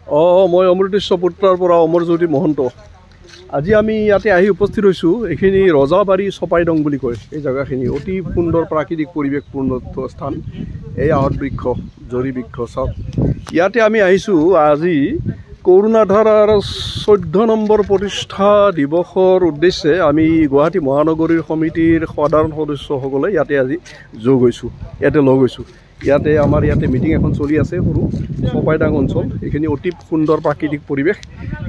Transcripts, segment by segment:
মই অমৃতেশ্বৰ পুত্ৰৰ পৰা অমৰজ্যোতি মহন্ত। আজি আমি ইয়াতে আহি উপস্থিত হৈছোঁ। এইখিনি ৰজাবাৰী চপাইদং বুলি কয়। এই জেগাখিনি অতি সুন্দৰ প্ৰাকৃতিক পৰিৱেশপূৰ্ণ স্থান। এই আহঁত বৃক্ষ, জৰি বৃক্ষ চাওক। ইয়াতে আমি আহিছোঁ আজি কৰুণাধাৰাৰ 14 নম্বৰ প্ৰতিষ্ঠা দিৱসৰ উদ্দেশ্যে আমি গুৱাহাটী মহানগৰীৰ সমিতিৰ সাধাৰণ সদস্যসকলে ইয়াতে আজি যোগ হৈছোঁ, ইয়াতে লগ হৈছোঁ। ইয়াতে আমাৰ ইয়াতে মিটিং এখন চলি আছে সৰু চপাইদাং অঞ্চল। এইখিনি অতি সুন্দৰ প্ৰাকৃতিক পৰিৱেশ।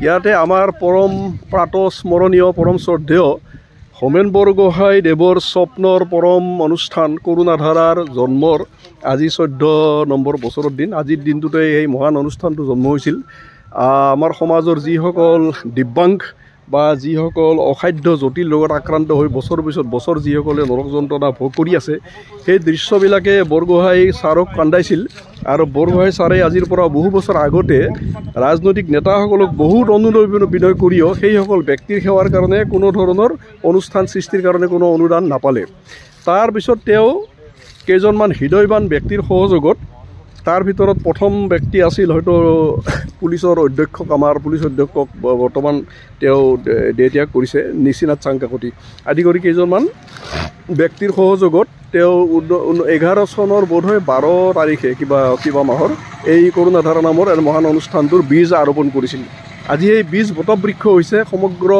ইয়াতে আমাৰ পৰম প্ৰাতঃস্মৰণীয় পৰম শ্ৰদ্ধেয় হোমেন বৰগোহাঁই দেৱৰ স্বপ্নৰ পৰম অনুষ্ঠান কৰুণাধাৰাৰ জন্মৰ আজি 14 নম্বৰ বছৰৰ দিন। আজিৰ দিনটোতে এই মহান অনুষ্ঠানটো জন্ম হৈছিল। আমাৰ সমাজৰ যিসকল দিব্যাংগ বা যিসকল অখাদ্য জটিল ৰোগত আক্ৰান্ত হৈ বছৰ পিছত বছৰ যিসকলে নৰক যন্ত্ৰণা ভোগ কৰি আছে, সেই দৃশ্যবিলাকে বৰগোহাঁই ছাৰক কান্দাইছিল। আৰু বৰগোহাঁই ছাৰে আজিৰ পৰা বহু বছৰ আগতে ৰাজনৈতিক নেতাসকলক বহুত অনুনয় কৰিও সেইসকল ব্যক্তিৰ সেৱাৰ কাৰণে কোনো ধৰণৰ অনুষ্ঠান সৃষ্টিৰ কাৰণে কোনো অনুদান নাপালে। তাৰপিছত তেওঁ কেইজনমান হৃদয়বান ব্যক্তিৰ সহযোগত, তাৰ ভিতৰত প্ৰথম ব্যক্তি আছিল হয়তো পুলিচৰ অধ্যক্ষক, আমাৰ পুলিচ অধ্যক্ষক বৰ্তমান তেওঁ দেহত্যাগ কৰিছে, নিশিনাথ চাংকাকতি আদি কৰি কেইজনমান ব্যক্তিৰ সহযোগত তেওঁ 11 চনৰ বোধহয় 12 তাৰিখে কিবা মাহৰ এই কৰুণাধাৰা নামৰ মহান অনুষ্ঠানটোৰ বীজ আৰোপণ কৰিছিল। আজি এই বীজ বটবৃক্ষ হৈছে, সমগ্ৰ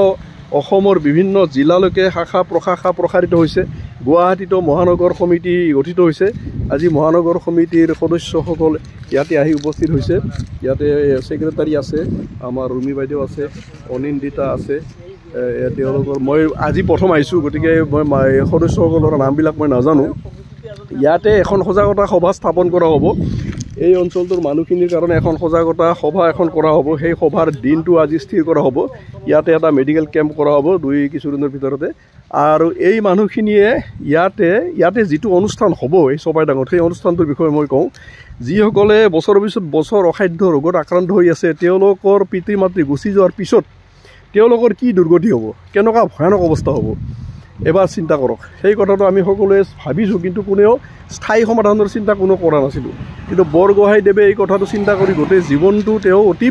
অসমৰ বিভিন্ন জিলালৈকে শাখা প্ৰশাখা প্ৰসাৰিত হৈছে। গুৱাহাটীতো মহানগৰ সমিতি গঠিত হৈছে। আজি মহানগৰ সমিতিৰ সদস্যসকল ইয়াতে আহি উপস্থিত হৈছে। ইয়াতে ছেক্ৰেটাৰী আছে, আমাৰ ৰুমি বাইদেউ আছে, অনিন্দিতা আছে। তেওঁলোকৰ মই আজি প্ৰথম আহিছোঁ, গতিকে মই সদস্যসকলৰ নামবিলাক মই নাজানো। ইয়াতে এখন সজাগতা সভা স্থাপন কৰা হ'ব। এই অঞ্চলটোৰ মানুহখিনিৰ কাৰণে এখন সজাগতা সভা এখন কৰা হ'ব। সেই সভাৰ দিনটো আজি স্থিৰ কৰা হ'ব। ইয়াতে এটা মেডিকেল কেম্প কৰা হ'ব কিছুদিনৰ ভিতৰতে। আৰু এই মানুহখিনিয়ে ইয়াতে যিটো অনুষ্ঠান হ'ব এই চপাইদাঙত, সেই অনুষ্ঠানটোৰ বিষয়ে মই কওঁ। যিসকলে বছৰৰ পিছত বছৰ অখাদ্য ৰোগত আক্ৰান্ত হৈ আছে, তেওঁলোকৰ পিতৃ মাতৃ গুচি যোৱাৰ পিছত তেওঁলোকৰ কি দুৰ্গতি হ'ব, কেনেকুৱা ভয়ানক অৱস্থা হ'ব, এবাৰ চিন্তা কৰক। সেই কথাটো আমি সকলোৱে ভাবিছোঁ, কিন্তু কোনেও স্থায়ী সমাধানৰ চিন্তা কোনো কৰা নাছিলোঁ। কিন্তু বৰগোহাঁই দেৱে এই কথাটো চিন্তা কৰি গোটেই জীৱনটো তেওঁ অতি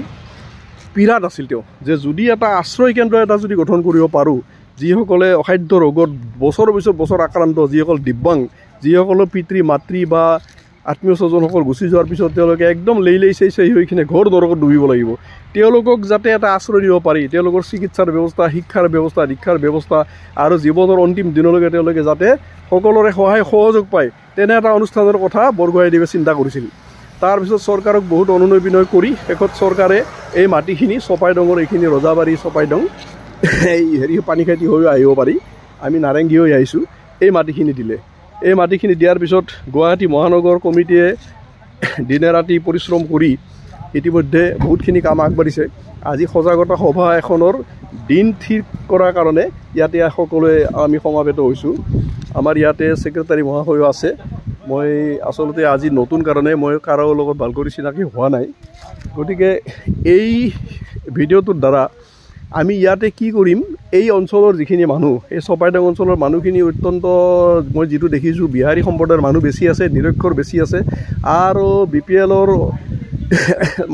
পীড়াত আছিল। তেওঁ যে যদি এটা আশ্ৰয় কেন্দ্ৰ এটা যদি গঠন কৰিব পাৰোঁ, যিসকলে অখাদ্য ৰোগত বছৰৰ পিছত বছৰ আক্ৰান্ত, যিসকল দিব্যাংগ, যিসকলৰ পিতৃ মাতৃ বা আত্মীয় স্বজনসকল গুচি যোৱাৰ পিছত তেওঁলোকে একদম লেই চেই হৈ কিনে ঘৰ দৰকত ডুবিব লাগিব, তেওঁলোকক যাতে এটা আশ্ৰয় দিব পাৰি, তেওঁলোকৰ চিকিৎসাৰ ব্যৱস্থা, শিক্ষাৰ ব্যৱস্থা, দীক্ষাৰ ব্যৱস্থা আৰু জীৱনৰ অন্তিম দিনলৈকে তেওঁলোকে যাতে সকলোৰে সহায় সহযোগ পায়, তেনে এটা অনুষ্ঠানৰ কথা বৰগোহাঁই দেৱে চিন্তা কৰিছিল। তাৰপিছত চৰকাৰক বহুত অনুনয় কৰি শেষত চৰকাৰে এই মাটিখিনি চপাইদঙৰ এইখিনি ৰজাবাৰী চপাইদং এই পানীখাইটি হৈ আহিব পাৰি, আমি নাৰেংগী হৈ আহিছোঁ, এই মাটিখিনি দিলে। এই মাটিখিনি দিয়াৰ পিছত গুৱাহাটী মহানগৰ কমিটিয়ে দিনে ৰাতি পৰিশ্ৰম কৰি ইতিমধ্যে বহুতখিনি কাম আগবাঢ়িছে। আজি সজাগতা সভা এখনৰ দিন ঠিক কৰাৰ কাৰণে ইয়াতে সকলোৱে আমি সমাবেত হৈছোঁ। আমাৰ ইয়াতে ছেক্ৰেটাৰী মহাশয়ো আছে। মই আচলতে আজি নতুন কাৰণে মই কাৰো লগত ভাল কৰি চিনাকি হোৱা নাই। গতিকে এই ভিডিঅ'টোৰ দ্বাৰা আমি ইয়াতে কি কৰিম, এই অঞ্চলৰ যিখিনি মানুহ, এই চপাইদাং অঞ্চলৰ মানুহখিনি অত্যন্ত, মই যিটো দেখিছোঁ, বিহাৰী সম্প্ৰদায়ৰ মানুহ বেছি আছে, নিৰক্ষৰ বেছি আছে আৰু BPLৰ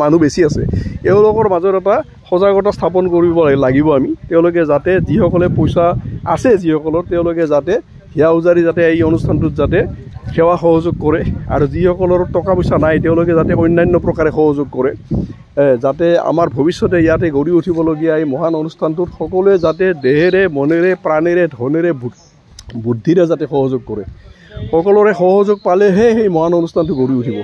মানুহ বেছি আছে। এওঁলোকৰ মাজত এটা সজাগতা স্থাপন কৰিব লাগিব আমি। তেওঁলোকে যাতে, যিসকলে পইচা আছে যিসকলৰ, তেওঁলোকে যাতে হিয়া উজাৰি যাতে এই অনুষ্ঠানটোত যাতে সেৱা সহযোগ কৰে, আৰু যিসকলৰ টকা পইচা নাই তেওঁলোকে যাতে অন্যান্য প্ৰকাৰে সহযোগ কৰে, যাতে আমাৰ ভৱিষ্যতে ইয়াতে গঢ়ি উঠিবলগীয়া এই মহান অনুষ্ঠানটোত সকলোৱে যাতে দেহেৰে, মনেৰে, প্ৰাণেৰে, ধনেৰে, বুদ্ধিৰে যাতে সহযোগ কৰে। সকলোৰে সহযোগ পালেহে সেই মহান অনুষ্ঠানটো গঢ়ি উঠিব।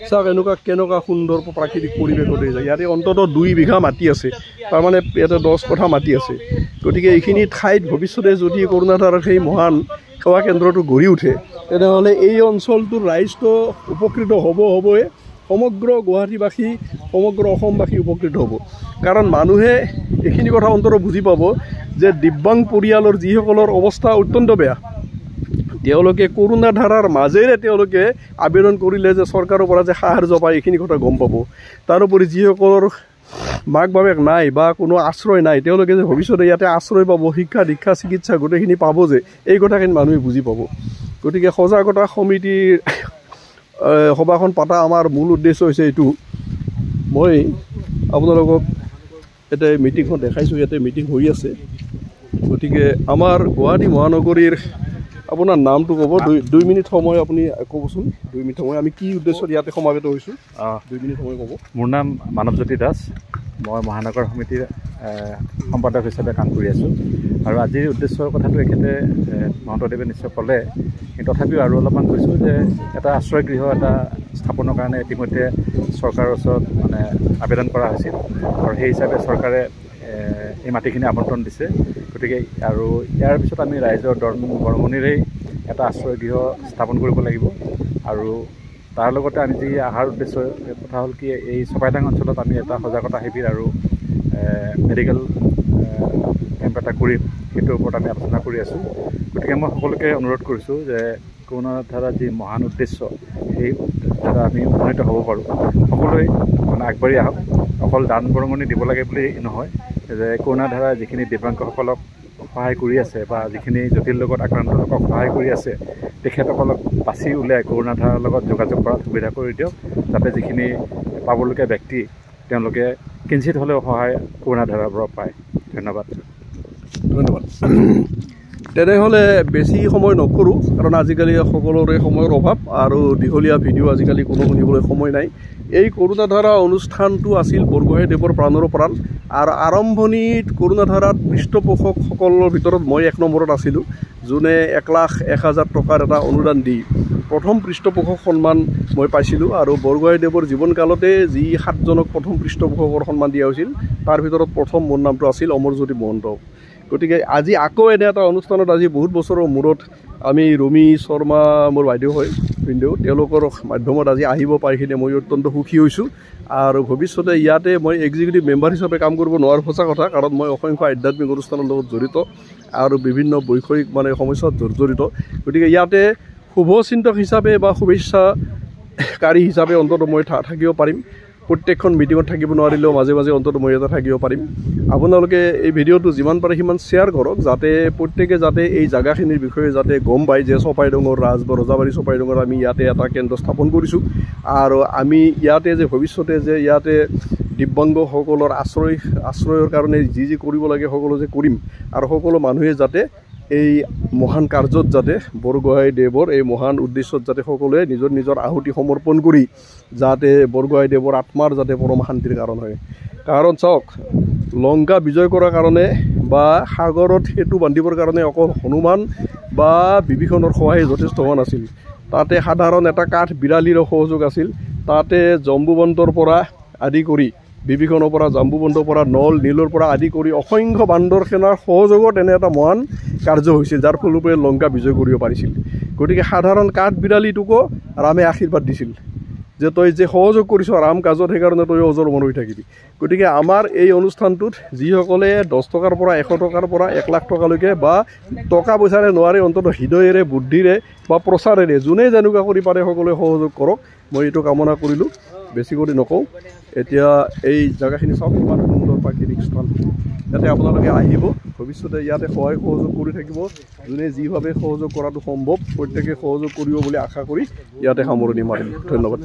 চাওক কেনেকুৱা সুন্দৰ প্ৰাকৃতিক পৰিৱেশতে যায়। ইয়াতে অন্ততঃ 2 বিঘা মাটি আছে, তাৰমানে ইয়াতে 10 কঠা মাটি আছে। গতিকে এইখিনি ঠাইত ভৱিষ্যতে যদি কৰুণাধাৰাৰ সেই মহান সেৱা কেন্দ্ৰটো গঢ়ি উঠে, তেনেহ'লে এই অঞ্চলটোৰ ৰাইজটো উপকৃত হ'বই, সমগ্ৰ গুৱাহাটীবাসী, সমগ্ৰ অসমবাসী উপকৃত হ'ব। কাৰণ মানুহে এইখিনি কথা অন্তত বুজি পাব যে দিব্যাংগ পৰিয়ালৰ যিসকলৰ অৱস্থা অত্যন্ত বেয়া, তেওঁলোকে কৰুণাধাৰাৰ মাজেৰে তেওঁলোকে আবেদন কৰিলে যে চৰকাৰৰ পৰা যে সাহায্য পায়, এইখিনি কথা গম পাব। তাৰোপৰি যিসকলৰ মাক বাপেক নাই বা কোনো আশ্ৰয় নাই, তেওঁলোকে যে ভৱিষ্যতে ইয়াতে আশ্ৰয় পাব, শিক্ষা দীক্ষা চিকিৎসা গোটেইখিনি পাব, যে এই কথাখিনি মানুহে বুজি পাব। গতিকে সজাগতা সমিতিৰ সভাখন পাতা আমাৰ মূল উদ্দেশ্য হৈছে এইটো। মই আপোনালোকক এটা মিটিংখন দেখাইছোঁ। ইয়াতে মিটিং হৈ আছে। গতিকে আমাৰ গুৱাহাটী মহানগৰীৰ আপোনাৰ নামটো ক'ব, 2 মিনিট সময় আপুনি ক'বচোন। 2 মিনিট সময় আমি কি উদ্দেশ্যত ইয়াতে সমাবেত হৈছোঁ, 2 মিনিট সময় ক'ব। মোৰ নাম মানৱজ্যোতি দাস, মই মহানগৰ সমিতিৰ সম্পাদক হিচাপে কাম কৰি আছোঁ। আৰু আজিৰ উদ্দেশ্যৰ কথাটো এখেতে মহন্তদেৱে নিশ্চয় ক'লে, কিন্তু তথাপিও আৰু অলপমান কৈছোঁ যে এটা আশ্ৰয় গৃহ এটা স্থাপনৰ কাৰণে ইতিমধ্যে চৰকাৰৰ ওচৰত মানে আবেদন কৰা হৈছিল, আৰু সেই হিচাপে চৰকাৰে এই মাটিখিনি আবণ্টন দিছে। গতিকে আৰু ইয়াৰ পিছত আমি ৰাইজৰ বৰঙণিৰেই এটা আশ্ৰয় গৃহ স্থাপন কৰিব লাগিব। আৰু তাৰ লগতে আমি যি অহাৰ উদ্দেশ্য কথা হ'ল কি, এই চপাইদাং অঞ্চলত আমি এটা সজাগতা শিবিৰ আৰু মেডিকেল কেম্প এটা কৰিম, সেইটোৰ ওপৰত আমি আলোচনা কৰি আছোঁ। গতিকে মই সকলোকে অনুৰোধ কৰিছোঁ যে কৰোণাৰ দ্বাৰা যি মহান উদ্দেশ্য, সেই দ্বাৰা আমি উপনীত হ'ব পাৰোঁ। সকলোৱে মানে আগবাঢ়ি আহক। অকল দান বৰঙণি দিব লাগে বুলি নহয়, যে কৰোণাৰ দ্বাৰা যিখিনি দিব্যাংগসকলক সহায় কৰি আছে বা যিখিনি জটিল ৰোগত আক্ৰান্ত লোকক সহায় কৰি আছে, তেখেতসকলক বাছি উলিয়াই কৰোণাৰ ধাৰাৰ লগত যোগাযোগ কৰাত সুবিধা কৰি দিয়ক, যাতে যিখিনি পাবলগীয়া ব্যক্তি তেওঁলোকে কিঞ্চিত হ'লেও সহায় কৰোণা ধাৰাৰ পৰা পায়। ধন্যবাদ। তেনেহ'লে বেছি সময় নকৰোঁ, কাৰণ আজিকালি সকলোৰে সময়ৰ অভাৱ আৰু দীঘলীয়া ভিডিঅ' আজিকালি কোনো শুনিবলৈ সময় নাই। এই কৰোণাধাৰা অনুষ্ঠানটো আছিল বৰগোহাঁইদেৱৰ প্ৰাণৰ প্ৰাণ, আৰু আৰম্ভণিত কৰোণাধাৰাত পৃষ্ঠপোষকসকলৰ ভিতৰত মই 1 নম্বৰত আছিলোঁ, যোনে 1,01,000 টকাৰ এটা অনুদান দি প্ৰথম পৃষ্ঠপোষক সন্মান মই পাইছিলোঁ। আৰু বৰগোহাঁইদেৱৰ জীৱনকালতে যি 7জনক প্ৰথম পৃষ্ঠপোষকৰ সন্মান দিয়া হৈছিল, তাৰ ভিতৰত প্ৰথম মোৰ নামটো আছিল অমৰজ্যোতি মহন্ত। গতিকে আজি আকৌ এনে এটা অনুষ্ঠানত, আজি বহুত বছৰৰ মূৰত আমি ৰুমি শৰ্মা মোৰ বাইদেউ হয়, ভিনদেউ, তেওঁলোকৰ মাধ্যমত আজি আহিব পাৰিখিনি মই অত্যন্ত সুখী হৈছোঁ। আৰু ভৱিষ্যতে ইয়াতে মই এক্সিকিউটিভ মেম্বাৰ হিচাপে কাম কৰিব নোৱাৰোঁ, সঁচা কথা, কাৰণ মই অসংখ্য আধ্যাত্মিক অনুষ্ঠানৰ লগত জড়িত আৰু বিভিন্ন বৈষয়িক সমস্যাত জড়িত। গতিকে ইয়াতে শুভচিন্তক হিচাপে বা শুভেচ্ছাকাৰী হিচাপে অন্ততঃ মই থাকিব পাৰিম। প্ৰত্যেকখন মিটিঙত থাকিব নোৱাৰিলেও মাজে মাজে অন্ততঃ মই ইয়াতে থাকিব পাৰিম। আপোনালোকে এই ভিডিঅ'টো যিমান পাৰে সিমান শ্বেয়াৰ কৰক, যাতে প্ৰত্যেকে যাতে এই জেগাখিনিৰ বিষয়ে যাতে গম পায় যে চপাইডঙৰ ৰজাবাৰী চপাইডঙৰ আমি ইয়াতে এটা কেন্দ্ৰ স্থাপন কৰিছোঁ, আৰু আমি ইয়াতে যে ভৱিষ্যতে যে ইয়াতে দিব্যাংগসকলৰ আশ্ৰয়ৰ কাৰণে যি কৰিব লাগে সকলো যে কৰিম, আৰু সকলো মানুহে যাতে এই মহান কাৰ্যত যাতে বৰগোহাঁইদেৱৰ এই মহান উদ্দেশ্যত যাতে সকলোৱে নিজৰ নিজৰ আহুতি সমৰ্পণ কৰি যাতে বৰগোহাঁইদেৱৰ আত্মাৰ যাতে পৰম শান্তিৰ কাৰণ হয়। কাৰণ চাওক, লংকা বিজয় কৰাৰ কাৰণে বা সাগৰত সেতু বান্ধিবৰ কাৰণে অকল হনুমান বা বিভীষণৰ সহায় যথেষ্ট হোৱা নাছিল। তাতে সাধাৰণ এটা কাঠ বিৰালীৰো সহযোগ আছিল। তাতে জম্বুবন্তৰ পৰা আদি কৰি বিভীষণৰ পৰা জাম্বুবন্তৰ পৰা নল নীলৰ পৰা আদি কৰি অসংখ্য বান্দৰ সেনাৰ সহযোগত এনে এটা মহান কাৰ্য হৈছিল, যাৰ ফলৰূপে লংকা বিজয় কৰিব পাৰিছিল। গতিকে সাধাৰণ কাঠ বিৰালীটোকো ৰামে আশীৰ্বাদ দিছিল যে তই যে সহযোগ কৰিছ ৰাম কাজত, সেইকাৰণে তই অজৰ অমৰ হৈ থাকিবি। গতিকে আমাৰ এই অনুষ্ঠানটোত যিসকলে 10 টকাৰ পৰা 100 টকাৰ পৰা 1 লাখ টকালৈকে বা টকা পইচাৰে নোৱাৰে, অন্ততঃ হৃদয়েৰে বুদ্ধিৰে বা প্ৰচাৰেৰে যোনে যেনেকুৱা কৰি পাৰে সকলোৱে সহযোগ কৰক, মই এইটো কামনা কৰিলোঁ। বেছি কৰি নকওঁ। এতিয়া এই জেগাখিনি চাওক, ইমান সুন্দৰ প্ৰাকৃতিক স্থান, ইয়াতে আপোনালোকে আহিব, ভৱিষ্যতে ইয়াতে সহায় সহযোগ কৰি থাকিব। যোনে যিভাৱে সহযোগ কৰাটো সম্ভৱ প্ৰত্যেকে সহযোগ কৰিব বুলি আশা কৰি ইয়াতে সামৰণি মাৰিম। ধন্যবাদ।